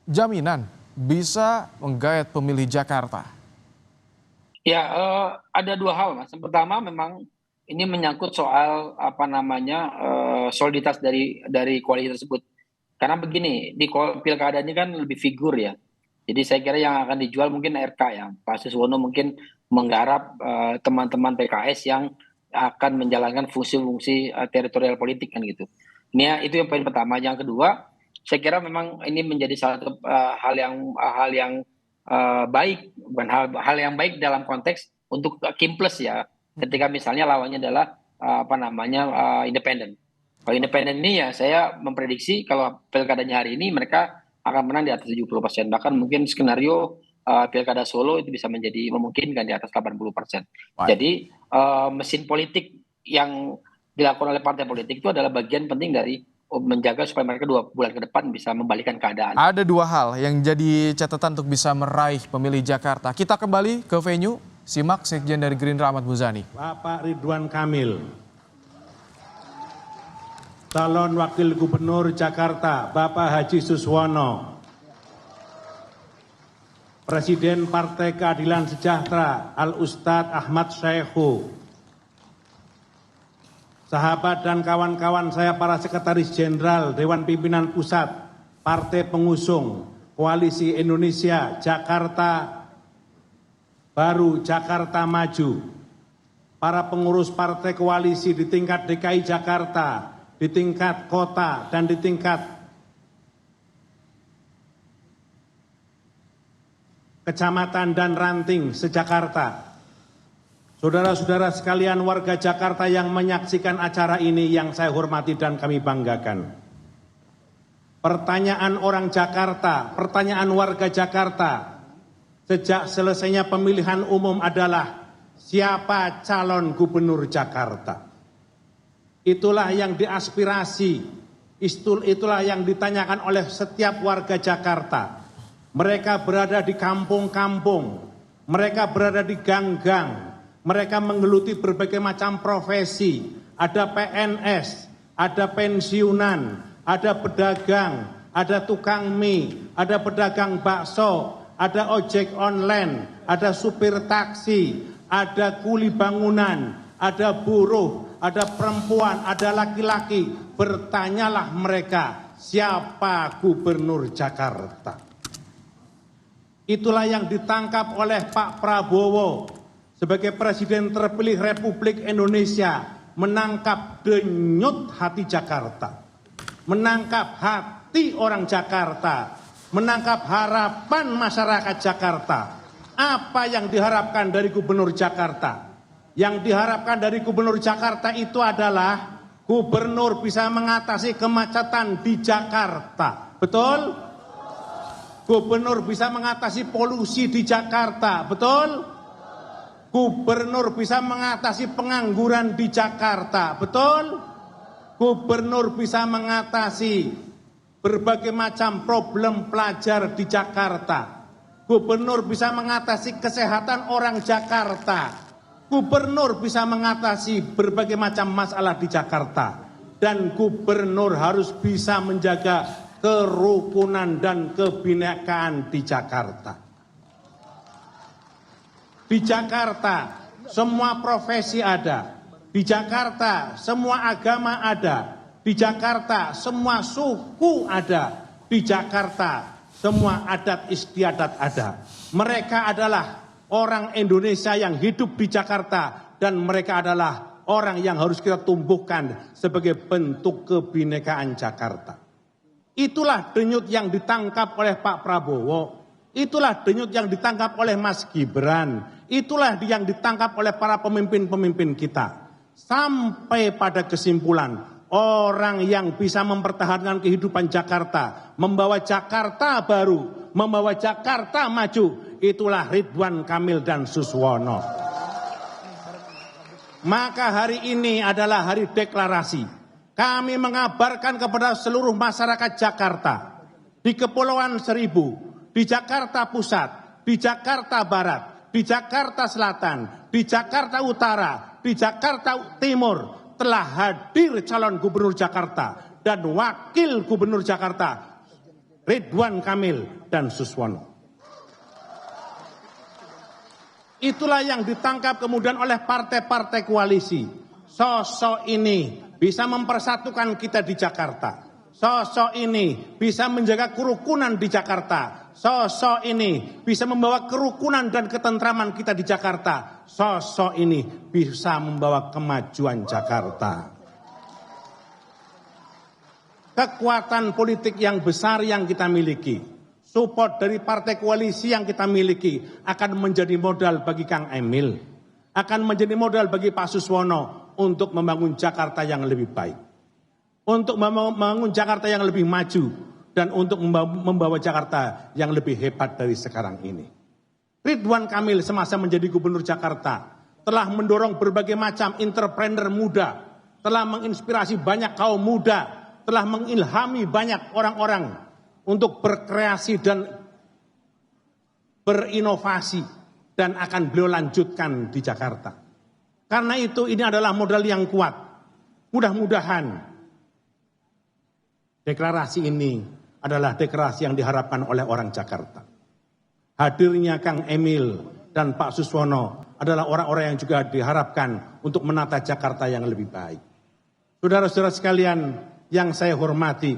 jaminan bisa menggayat pemilih Jakarta? Ya, ada dua hal, Mas. Yang pertama memang ini menyangkut soal soliditas dari koalisi tersebut. Karena begini, di pilkada ini kan lebih figur ya. Jadi saya kira yang akan dijual mungkin RK ya. Pak Suswono mungkin menggarap teman-teman PKS yang akan menjalankan fungsi-fungsi teritorial politik kan gitu. Ini itu yang poin pertama. Yang kedua, saya kira memang ini menjadi satu hal yang baik, bukan hal yang baik dalam konteks untuk Kim Plus ya. Ketika misalnya lawannya adalah independen. Kalau independen ini ya saya memprediksi kalau pilkadanya hari ini mereka akan menang di atas 70%. Bahkan mungkin skenario pilkada Solo itu bisa memungkinkan di atas 80%. Jadi mesin politik yang dilakukan oleh partai politik itu adalah bagian penting dari menjaga supaya mereka 2 bulan ke depan bisa membalikan keadaan. Ada 2 hal yang jadi catatan untuk bisa meraih pemilih Jakarta. Kita kembali ke venue. Simak Sekjen dari Gerindra Ahmad Muzani. Bapak Ridwan Kamil, calon Wakil Gubernur Jakarta Bapak Haji Suswono, Presiden Partai Keadilan Sejahtera Al-Ustadz Ahmad Syahiku, sahabat dan kawan-kawan saya para Sekretaris Jenderal Dewan Pimpinan Pusat Partai Pengusung Koalisi Indonesia Jakarta Baru Jakarta Maju, para pengurus partai koalisi di tingkat DKI Jakarta, di tingkat kota, dan di tingkat kecamatan dan ranting se-Jakarta. Saudara-saudara sekalian warga Jakarta yang menyaksikan acara ini yang saya hormati dan kami banggakan. Pertanyaan orang Jakarta, pertanyaan warga Jakarta, sejak selesainya pemilihan umum adalah siapa calon gubernur Jakarta. Itulah yang diaspirasi, itulah yang ditanyakan oleh setiap warga Jakarta. Mereka berada di kampung-kampung, mereka berada di gang-gang, mereka menggeluti berbagai macam profesi. Ada PNS, ada pensiunan, ada pedagang, ada tukang mie, ada pedagang bakso, ada ojek online, ada supir taksi, ada kuli bangunan, ada buruh, ada perempuan, ada laki-laki. Bertanyalah mereka, siapa gubernur Jakarta? Itulah yang ditangkap oleh Pak Prabowo sebagai Presiden terpilih Republik Indonesia, menangkap denyut hati Jakarta, menangkap hati orang Jakarta, menangkap harapan masyarakat Jakarta. Apa yang diharapkan dari Gubernur Jakarta? Yang diharapkan dari Gubernur Jakarta itu adalah Gubernur bisa mengatasi kemacetan di Jakarta. Betul? Gubernur bisa mengatasi polusi di Jakarta. Betul? Gubernur bisa mengatasi pengangguran di Jakarta. Betul? Gubernur bisa mengatasi berbagai macam problem pelajar di Jakarta. Gubernur bisa mengatasi kesehatan orang Jakarta. Gubernur bisa mengatasi berbagai macam masalah di Jakarta. Dan gubernur harus bisa menjaga kerukunan dan kebinekaan di Jakarta. Di Jakarta semua profesi ada. Di Jakarta semua agama ada. Di Jakarta semua suku ada. Di Jakarta semua adat istiadat ada. Mereka adalah orang Indonesia yang hidup di Jakarta. Dan mereka adalah orang yang harus kita tumbuhkan sebagai bentuk kebinekaan Jakarta. Itulah denyut yang ditangkap oleh Pak Prabowo. Itulah denyut yang ditangkap oleh Mas Gibran. Itulah yang ditangkap oleh para pemimpin-pemimpin kita. Sampai pada kesimpulan, orang yang bisa mempertahankan kehidupan Jakarta, membawa Jakarta baru, membawa Jakarta maju, itulah Ridwan Kamil dan Suswono. Maka hari ini adalah hari deklarasi. Kami mengabarkan kepada seluruh masyarakat Jakarta, di Kepulauan Seribu, di Jakarta Pusat, di Jakarta Barat, di Jakarta Selatan, di Jakarta Utara, di Jakarta Timur, telah hadir calon gubernur Jakarta dan wakil gubernur Jakarta, Ridwan Kamil dan Suswono. Itulah yang ditangkap kemudian oleh partai-partai koalisi. Sosok ini bisa mempersatukan kita di Jakarta. Sosok ini bisa menjaga kerukunan di Jakarta. Sosok ini bisa membawa kerukunan dan ketentraman kita di Jakarta. Sosok ini bisa membawa kemajuan Jakarta. Kekuatan politik yang besar yang kita miliki, support dari partai koalisi yang kita miliki akan menjadi modal bagi Kang Emil, akan menjadi modal bagi Pak Suswono untuk membangun Jakarta yang lebih baik, untuk membangun Jakarta yang lebih maju, dan untuk membawa Jakarta yang lebih hebat dari sekarang ini. Ridwan Kamil semasa menjadi gubernur Jakarta telah mendorong berbagai macam entrepreneur muda, telah menginspirasi banyak kaum muda, telah mengilhami banyak orang-orang untuk berkreasi dan berinovasi, dan akan beliau lanjutkan di Jakarta. Karena itu ini adalah modal yang kuat. Mudah-mudahan deklarasi ini adalah deklarasi yang diharapkan oleh orang Jakarta. Hadirnya Kang Emil dan Pak Suswono adalah orang-orang yang juga diharapkan untuk menata Jakarta yang lebih baik. Saudara-saudara sekalian yang saya hormati,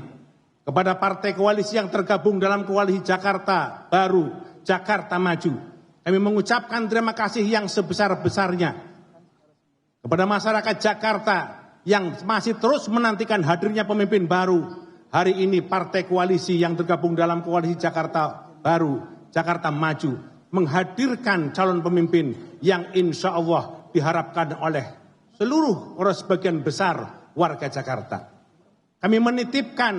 kepada partai koalisi yang tergabung dalam koalisi Jakarta Baru, Jakarta Maju, kami mengucapkan terima kasih yang sebesar-besarnya kepada masyarakat Jakarta yang masih terus menantikan hadirnya pemimpin baru. Hari ini partai koalisi yang tergabung dalam koalisi Jakarta Baru, Jakarta Maju, menghadirkan calon pemimpin yang insya Allah diharapkan oleh seluruh orang sebagian besar warga Jakarta. Kami menitipkan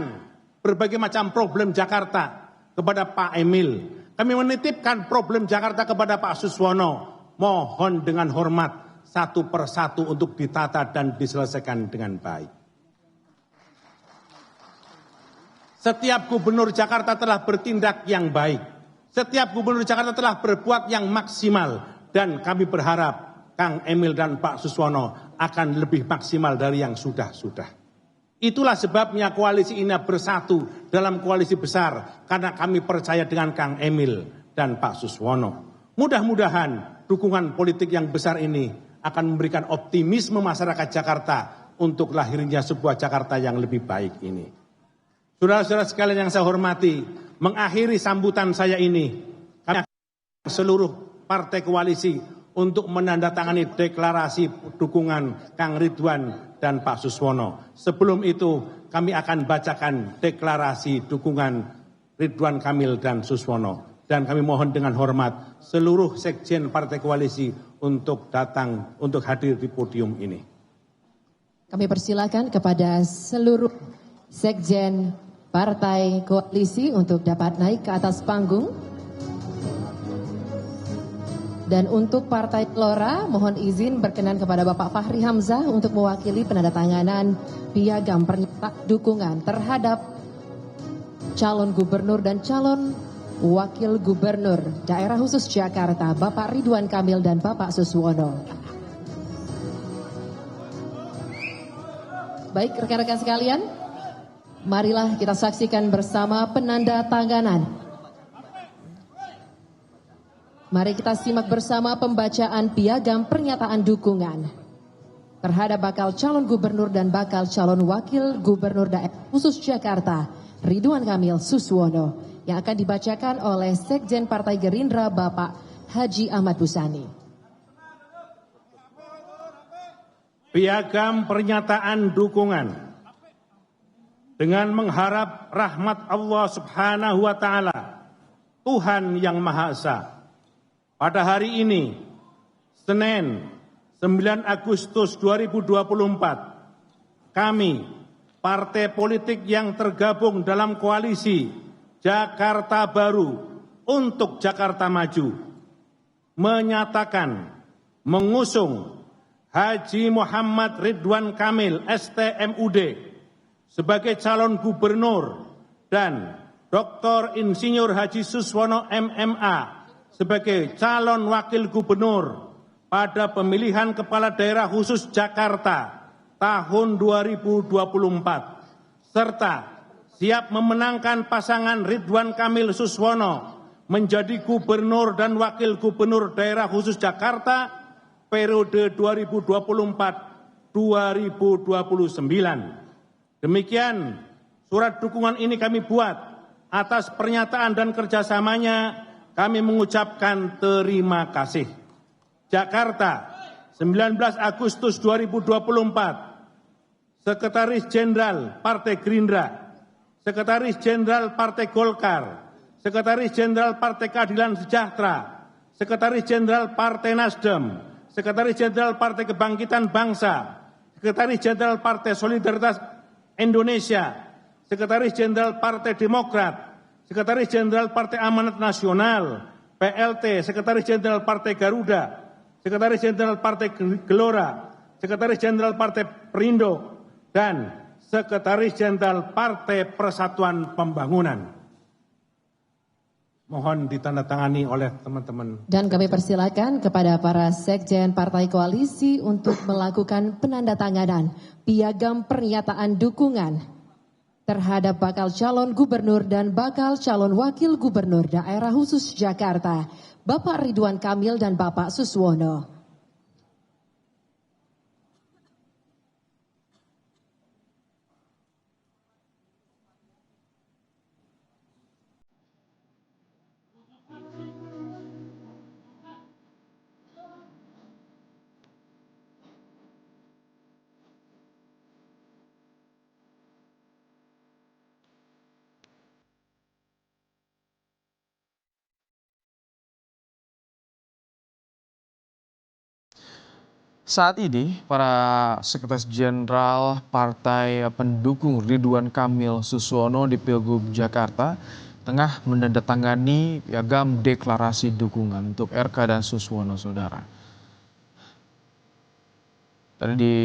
berbagai macam problem Jakarta kepada Pak Emil. Kami menitipkan problem Jakarta kepada Pak Suswono. Mohon dengan hormat satu persatu untuk ditata dan diselesaikan dengan baik. Setiap gubernur Jakarta telah bertindak yang baik. Setiap gubernur Jakarta telah berbuat yang maksimal. Dan kami berharap Kang Emil dan Pak Suswono akan lebih maksimal dari yang sudah-sudah. Itulah sebabnya koalisi ini bersatu dalam koalisi besar. Karena kami percaya dengan Kang Emil dan Pak Suswono. Mudah-mudahan dukungan politik yang besar ini akan memberikan optimisme masyarakat Jakarta untuk lahirnya sebuah Jakarta yang lebih baik ini. Saudara-saudara sekalian yang saya hormati, mengakhiri sambutan saya ini, kami seluruh partai koalisi untuk menandatangani deklarasi dukungan Kang Ridwan dan Pak Suswono. Sebelum itu kami akan bacakan deklarasi dukungan Ridwan Kamil dan Suswono. Dan kami mohon dengan hormat seluruh sekjen partai koalisi untuk datang, untuk hadir di podium ini. Kami persilakan kepada seluruh sekjen partai koalisi untuk dapat naik ke atas panggung. Dan untuk Partai Gelora, mohon izin berkenan kepada Bapak Fahri Hamzah untuk mewakili penandatanganan piagam pernyataan dukungan terhadap calon gubernur dan calon wakil gubernur daerah khusus Jakarta, Bapak Ridwan Kamil dan Bapak Suswono. Baik rekan-rekan sekalian, marilah kita saksikan bersama penandatanganan. Mari kita simak bersama pembacaan piagam pernyataan dukungan terhadap bakal calon gubernur dan bakal calon wakil gubernur daerah khusus Jakarta, Ridwan Kamil Suswono, yang akan dibacakan oleh Sekjen Partai Gerindra Bapak Haji Ahmad Busani. Piagam pernyataan dukungan dengan mengharap rahmat Allah Subhanahu wa Ta'ala, Tuhan yang Maha Esa. Pada hari ini, Senin 9 Agustus 2024, kami, partai politik yang tergabung dalam koalisi Jakarta Baru untuk Jakarta Maju, menyatakan mengusung Haji Muhammad Ridwan Kamil STMUD sebagai calon gubernur dan Dr. Insinyur Haji Suswono MMA sebagai calon wakil gubernur pada pemilihan kepala daerah khusus Jakarta tahun 2024, serta siap memenangkan pasangan Ridwan Kamil Suswono menjadi gubernur dan wakil gubernur daerah khusus Jakarta periode 2024-2029. Demikian surat dukungan ini kami buat. Atas pernyataan dan kerjasamanya kami mengucapkan terima kasih. Jakarta, 19 Agustus 2024. Sekretaris Jenderal Partai Gerindra, Sekretaris Jenderal Partai Golkar, Sekretaris Jenderal Partai Keadilan Sejahtera, Sekretaris Jenderal Partai Nasdem, Sekretaris Jenderal Partai Kebangkitan Bangsa, Sekretaris Jenderal Partai Solidaritas Indonesia, Sekretaris Jenderal Partai Demokrat, Sekretaris Jenderal Partai Amanat Nasional, PLT, Sekretaris Jenderal Partai Garuda, Sekretaris Jenderal Partai Gelora, Sekretaris Jenderal Partai Perindo, dan Sekretaris Jenderal Partai Persatuan Pembangunan. Mohon ditandatangani oleh teman-teman. Dan kami persilakan kepada para sekjen partai koalisi untuk melakukan penandatanganan piagam pernyataan dukungan terhadap bakal calon gubernur dan bakal calon wakil gubernur daerah khusus Jakarta, Bapak Ridwan Kamil dan Bapak Suswono. Saat ini, para Sekretaris Jenderal Partai Pendukung Ridwan Kamil Suswono di Pilgub Jakarta tengah menandatangani piagam deklarasi dukungan untuk RK dan Suswono, saudara. Tadi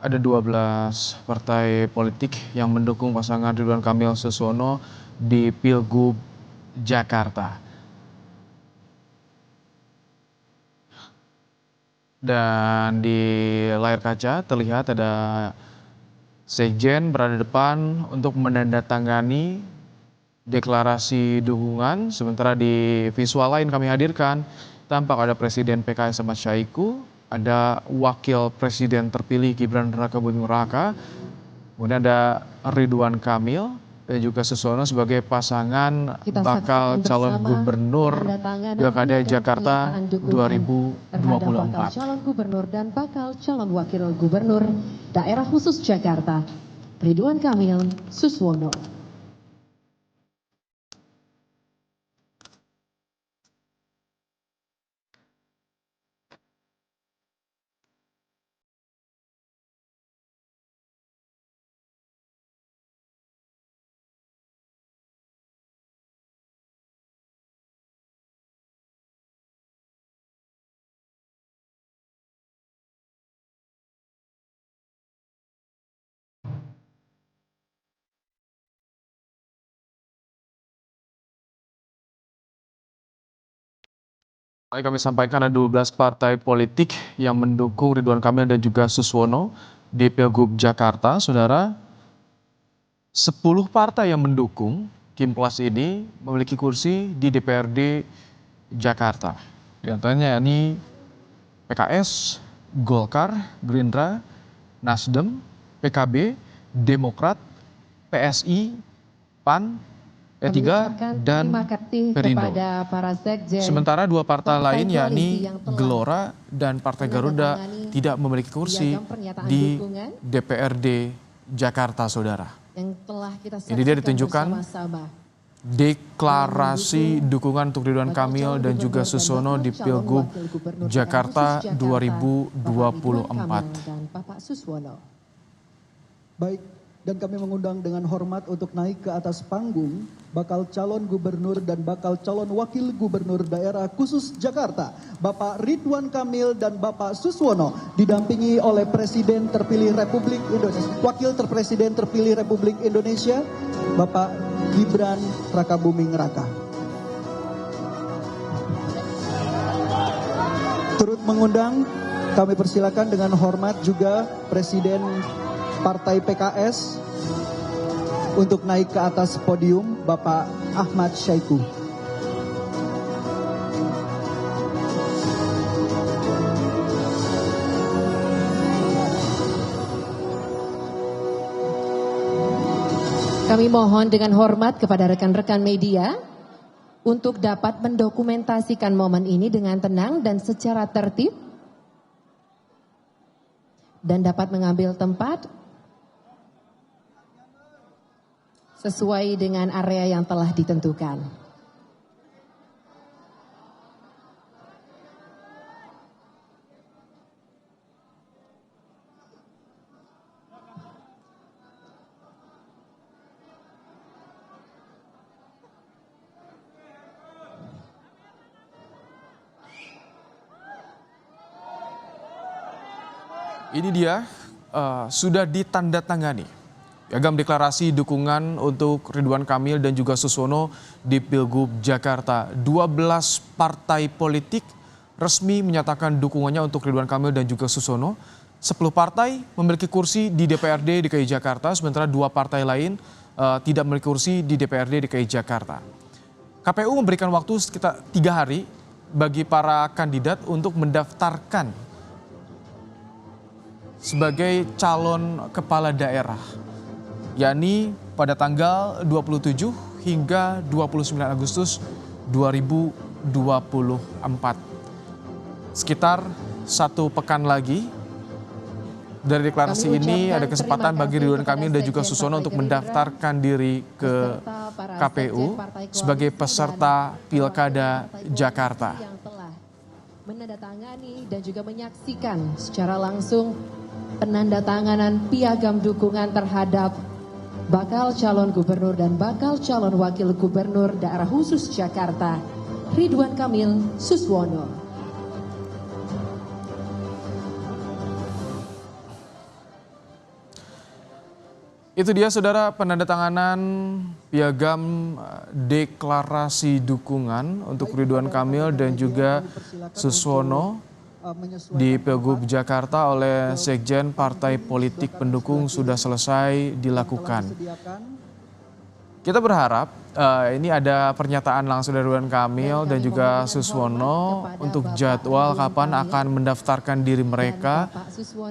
ada 12 partai politik yang mendukung pasangan Ridwan Kamil Suswono di Pilgub Jakarta. Dan di layar kaca terlihat ada sekjen berada di depan untuk menandatangani deklarasi dukungan. Sementara di visual lain kami hadirkan tampak ada Presiden PKS Ahmad Syahiku, ada Wakil Presiden terpilih Gibran Raka Buming Raka, kemudian ada Ridwan Kamil dan juga Suswono sebagai pasangan bakal calon gubernur Pilkada Jakarta 2024. Calon gubernur dan bakal calon wakil gubernur daerah khusus Jakarta, Ridwan Kamil Suswono. Kami sampaikan ada 12 partai politik yang mendukung Ridwan Kamil dan juga Suswono di Pilgub Jakarta, saudara. 10 partai yang mendukung Kimplas ini memiliki kursi di DPRD Jakarta. Di antaranya ini PKS, Golkar, Gerindra, Nasdem, PKB, Demokrat, PSI, PAN, P3 dan Perindo. Sementara 2 partai lain yakni Gelora dan Partai Garuda tidak memiliki kursi di DPRD Jakarta, saudara. yang telah kita Ini dia saksikan ditunjukkan bersama-sama. deklarasi dukungan untuk Ridwan Kamil dan juga Susono di Pilgub Jakarta 2024. Dan Bapak Suswono. Baik, dan kami mengundang dengan hormat untuk naik ke atas panggung bakal calon gubernur dan bakal calon wakil gubernur daerah khusus Jakarta, Bapak Ridwan Kamil dan Bapak Suswono, didampingi oleh Presiden terpilih Republik Indonesia, Wakil Presiden terpilih Republik Indonesia, Bapak Gibran Rakabuming Raka. Turut mengundang, kami persilakan dengan hormat juga Presiden Partai PKS untuk naik ke atas podium, Bapak Ahmad Syaiqo. Kami mohon dengan hormat kepada rekan-rekan media untuk dapat mendokumentasikan momen ini dengan tenang dan secara tertib dan dapat mengambil tempat sesuai dengan area yang telah ditentukan. Ini dia sudah ditandatangani piagam deklarasi dukungan untuk Ridwan Kamil dan juga Susono di Pilgub Jakarta. 12 partai politik resmi menyatakan dukungannya untuk Ridwan Kamil dan juga Susono. 10 partai memiliki kursi di DPRD DKI Jakarta, sementara 2 partai lain tidak memiliki kursi di DPRD DKI Jakarta. KPU memberikan waktu sekitar 3 hari bagi para kandidat untuk mendaftarkan sebagai calon kepala daerah, yakni pada tanggal 27 hingga 29 Agustus 2024. Sekitar 1 pekan lagi dari deklarasi ini ada kesempatan bagi Ridwan Kamil dan juga Susono untuk mendaftarkan diri ke KPU sebagai peserta Pilkada Jakarta. Yang telah menandatangani dan juga menyaksikan secara langsung penandatanganan piagam dukungan terhadap bakal calon gubernur dan bakal calon wakil gubernur daerah khusus Jakarta, Ridwan Kamil Suswono. Itu dia saudara penandatanganan piagam deklarasi dukungan untuk Ridwan Kamil dan juga Suswono di Pilgub Jakarta oleh Sekjen Partai Politik Pendukung sudah selesai dilakukan. Kita berharap ini ada pernyataan langsung dari Ridwan Kamil dan juga Suswono untuk jadwal kapan akan mendaftarkan diri mereka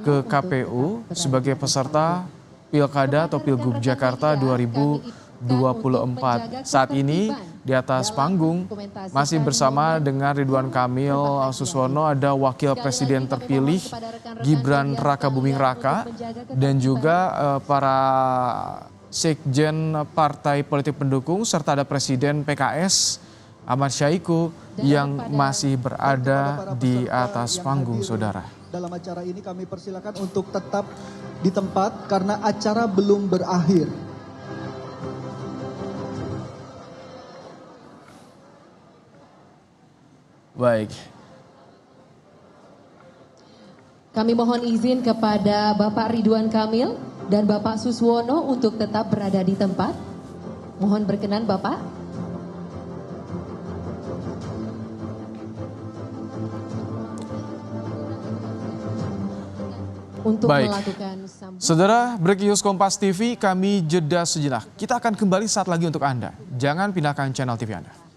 ke KPU sebagai peserta Pilkada atau Pilgub Jakarta 2024. Saat ini di atas panggung masih bersama dengan Ridwan Kamil Suswono ada Wakil Presiden terpilih Gibran Rakabuming Raka dan juga para Sekjen Partai Politik Pendukung serta ada Presiden PKS Ahmad Syaiqo yang masih berada di atas panggung, saudara. Dalam acara ini kami persilakan untuk tetap di tempat karena acara belum berakhir. Baik. Kami mohon izin kepada Bapak Ridwan Kamil dan Bapak Suswono untuk tetap berada di tempat. Mohon berkenan Bapak. Untuk Baik. melakukan sambutan. Saudara, Breaking News Kompas TV, kami jeda sejenak. Kita akan kembali saat lagi untuk Anda. Jangan pindahkan channel TV Anda.